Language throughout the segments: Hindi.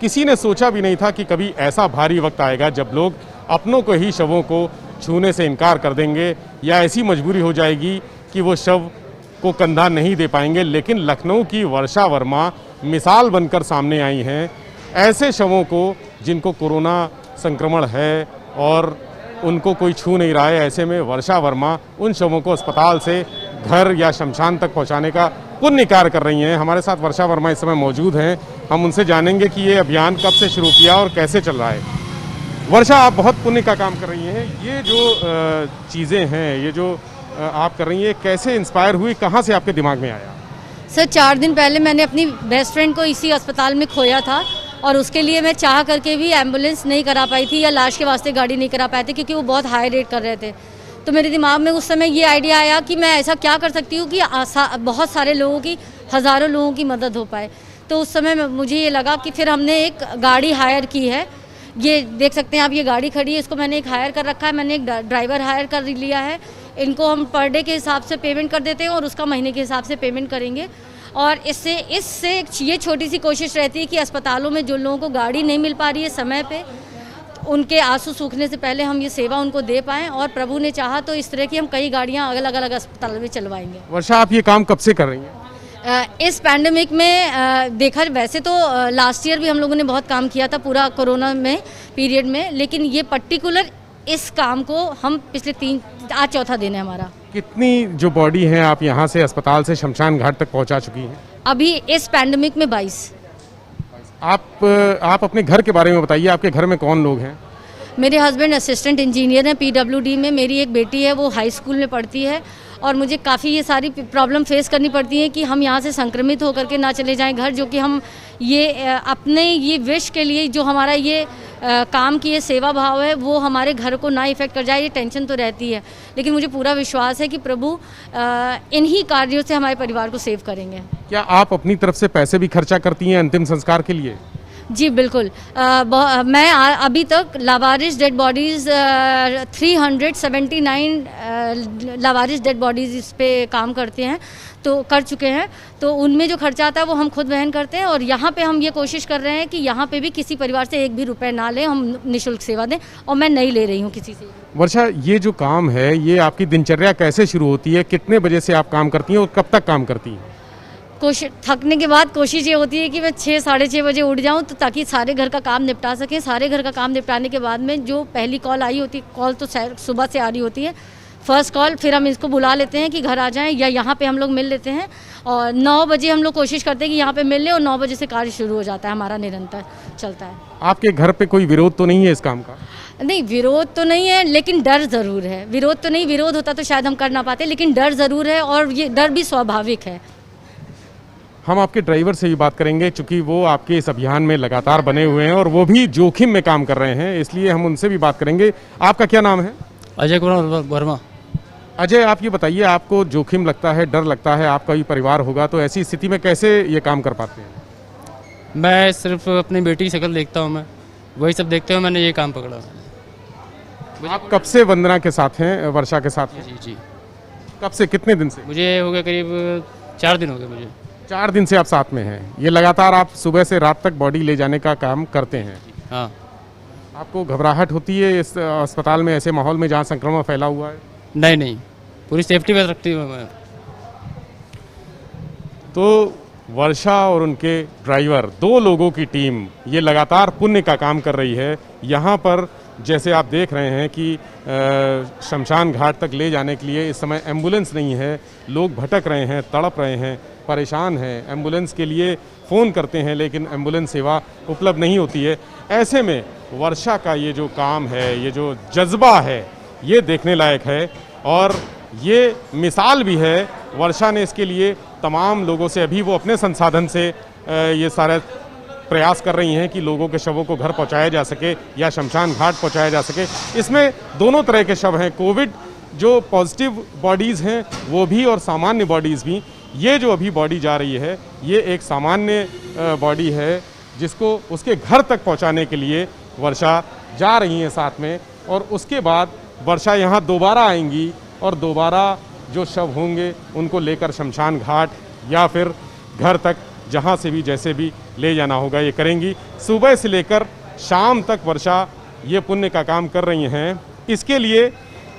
किसी ने सोचा भी नहीं था कि कभी ऐसा भारी वक्त आएगा जब लोग अपनों को ही शवों को छूने से इनकार कर देंगे या ऐसी मजबूरी हो जाएगी कि वो शव को कंधा नहीं दे पाएंगे। लेकिन लखनऊ की वर्षा वर्मा मिसाल बनकर सामने आई हैं ऐसे शवों को जिनको कोरोना संक्रमण है और उनको कोई छू नहीं रहा है। ऐसे में वर्षा वर्मा उन शवों को अस्पताल से घर या शमशान तक पहुंचाने का पुण्य कार्य कर रही हैं। हमारे साथ वर्षा वर्मा इस समय मौजूद हैं। हम उनसे जानेंगे कि ये अभियान कब से शुरू किया और कैसे चल रहा है। वर्षा, आप बहुत पुण्य का काम कर रही हैं। ये जो चीज़ें हैं, ये जो आप कर रही हैं, कैसे इंस्पायर हुई, कहाँ से आपके दिमाग में आया? सर 4 दिन पहले मैंने अपनी बेस्ट फ्रेंड को इसी अस्पताल में खोया था और उसके लिए मैं चाह करके भी एम्बुलेंस नहीं करा पाई थी या लाश के वास्ते गाड़ी नहीं करा पाए थे क्योंकि वो बहुत हाई रेट कर रहे थे। तो मेरे दिमाग में उस समय ये आइडिया आया कि मैं ऐसा क्या कर सकती हूँ कि बहुत सारे लोगों की, हज़ारों लोगों की मदद हो पाए। तो उस समय मुझे ये लगा कि फिर हमने एक गाड़ी हायर की है। ये देख सकते हैं आप, ये गाड़ी खड़ी है, इसको मैंने एक हायर कर रखा है। मैंने एक ड्राइवर हायर कर लिया है। इनको हम पर डे के हिसाब से पेमेंट कर देते हैं और उसका महीने के हिसाब से पेमेंट करेंगे। और इससे ये छोटी सी कोशिश रहती है कि अस्पतालों में जो लोगों को गाड़ी नहीं मिल पा रही है समय पे, उनके आंसू सूखने से पहले हम ये सेवा उनको दे पाएँ। और प्रभु ने चाहा तो इस तरह की हम कई गाड़ियाँ अलग अलग अस्पताल में चलवाएंगे। वर्षा, आप ये काम कब से कर रही हैं? इस पैंडेमिक में देखा वैसे तो लास्ट ईयर भी हम लोगों ने बहुत काम किया था पूरा कोरोना में पीरियड में, लेकिन ये पर्टिकुलर इस काम को हम पिछले आज चौथा दिन है हमारा। कितनी जो बॉडी हैं आप यहाँ से अस्पताल से शमशान घाट तक पहुँचा चुकी हैं? अभी इस पैंडेमिक में 22। आप अपने घर के बारे में बताइए, आपके घर में कौन लोग हैं? मेरे हस्बैंड असिस्टेंट इंजीनियर हैं PWD में। मेरी एक बेटी है, वो हाई स्कूल में पढ़ती है। और मुझे काफ़ी ये सारी प्रॉब्लम फेस करनी पड़ती है कि हम यहाँ से संक्रमित होकर के ना चले जाएं घर, जो कि हम ये अपने ये विश के लिए जो हमारा ये काम की ये सेवा भाव है वो हमारे घर को ना इफ़ेक्ट कर जाए, ये टेंशन तो रहती है। लेकिन मुझे पूरा विश्वास है कि प्रभु इन्हीं कार्यों से हमारे परिवार को सेव करेंगे। क्या आप अपनी तरफ से पैसे भी खर्चा करती हैं अंतिम संस्कार के लिए? जी बिल्कुल। मैं अभी तक लावारिस डेड बॉडीज़ 379 लावारिस डेड बॉडीज़ इस पे काम करते हैं, तो कर चुके हैं। तो उनमें जो खर्चा आता है वो हम खुद वहन करते हैं। और यहाँ पे हम ये कोशिश कर रहे हैं कि यहाँ पे भी किसी परिवार से एक भी रुपए ना लें, हम निःशुल्क सेवा दें। और मैं नहीं ले रही हूँ किसी से। वर्षा, ये जो काम है, ये आपकी दिनचर्या कैसे शुरू होती है? कितने बजे से आप काम करती हैं और कब तक काम करती हैं? थकने के बाद कोशिश ये होती है कि मैं 6 साढ़े 6 बजे उठ जाऊं, तो ताकि सारे घर का काम निपटा सकें। सारे घर का काम निपटाने के बाद में जो पहली कॉल आई होती है, कॉल तो सुबह से आ रही होती है, फर्स्ट कॉल, फिर हम इसको बुला लेते हैं कि घर आ जाएं या यहाँ पे हम लोग मिल लेते हैं। और 9 बजे हम लोग कोशिश करते हैं कि यहाँ पे मिल लें और 9 बजे से कार्य शुरू हो जाता है, हमारा निरंतर चलता है। आपके घर पे कोई विरोध तो नहीं है इस काम का? नहीं, विरोध तो नहीं है, लेकिन डर ज़रूर है। विरोध तो नहीं, विरोध होता तो शायद हम कर ना पाते, लेकिन डर ज़रूर है और ये डर भी स्वाभाविक है। हम आपके ड्राइवर से भी बात करेंगे, चूँकि वो आपके इस अभियान में लगातार बने हुए हैं और वो भी जोखिम में काम कर रहे हैं, इसलिए हम उनसे भी बात करेंगे। आपका क्या नाम है? अजय कुमार वर्मा। अजय, आप ये बताइए, आपको जोखिम लगता है, डर लगता है, आपका भी परिवार होगा, तो ऐसी स्थिति में कैसे ये काम कर पाते हैं? मैं सिर्फ अपनी बेटी की शक्ल देखता हूँ, मैं वही सब देखते हुए मैंने ये काम पकड़ा। आप कब से वंदना के साथ हैं, वर्षा के साथ हैं? जी जी। कब से, कितने दिन से? मुझे हो गया करीब 4 दिन हो गए मुझे। 4 दिन से आप साथ में हैं। ये लगातार आप सुबह से रात तक बॉडी ले जाने का काम करते हैं? हाँ। आपको घबराहट होती है इस अस्पताल में, ऐसे माहौल में जहाँ संक्रमण फैला हुआ है? नहीं, पूरी सेफ्टी में रखती हूँ मैं। तो वर्षा और उनके ड्राइवर, 2 लोगों की टीम ये लगातार पुण्य का काम कर रही है। यहाँ पर जैसे आप देख रहे हैं कि शमशान घाट तक ले जाने के लिए इस समय एम्बुलेंस नहीं है। लोग भटक रहे हैं, तड़प रहे हैं, परेशान हैं, एम्बुलेंस के लिए फ़ोन करते हैं लेकिन एम्बुलेंस सेवा उपलब्ध नहीं होती है। ऐसे में वर्षा का ये जो काम है, ये जो जज्बा है, ये देखने लायक है और ये मिसाल भी है। वर्षा ने इसके लिए तमाम लोगों से, अभी वो अपने संसाधन से ये सारे प्रयास कर रही हैं कि लोगों के शवों को घर पहुंचाया जा सके या शमशान घाट पहुंचाया जा सके। इसमें दोनों तरह के शव हैं, कोविड जो पॉजिटिव बॉडीज़ हैं वो भी और सामान्य बॉडीज़ भी। ये जो अभी बॉडी जा रही है ये एक सामान्य बॉडी है जिसको उसके घर तक पहुंचाने के लिए वर्षा जा रही हैं साथ में। और उसके बाद वर्षा यहाँ दोबारा आएंगी और दोबारा जो शव होंगे उनको लेकर शमशान घाट या फिर घर तक जहाँ से भी जैसे भी ले जाना होगा ये करेंगी। सुबह से लेकर शाम तक वर्षा ये पुण्य का काम कर रही हैं। इसके लिए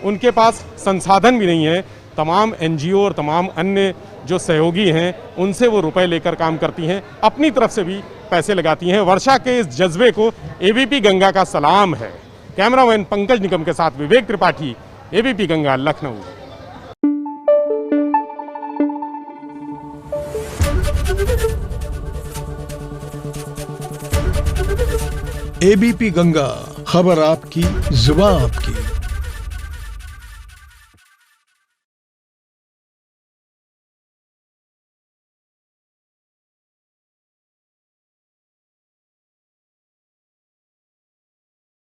उनके पास संसाधन भी नहीं है। तमाम एनजीओ और तमाम अन्य जो सहयोगी हैं उनसे वो रुपए लेकर काम करती हैं, अपनी तरफ से भी पैसे लगाती हैं। वर्षा के इस जज्बे को एबीपी गंगा का सलाम है। कैमरामैन पंकज निगम के साथ विवेक त्रिपाठी, एबीपी गंगा, लखनऊ। एबीपी गंगा, खबर आपकी, जुबान आपकी।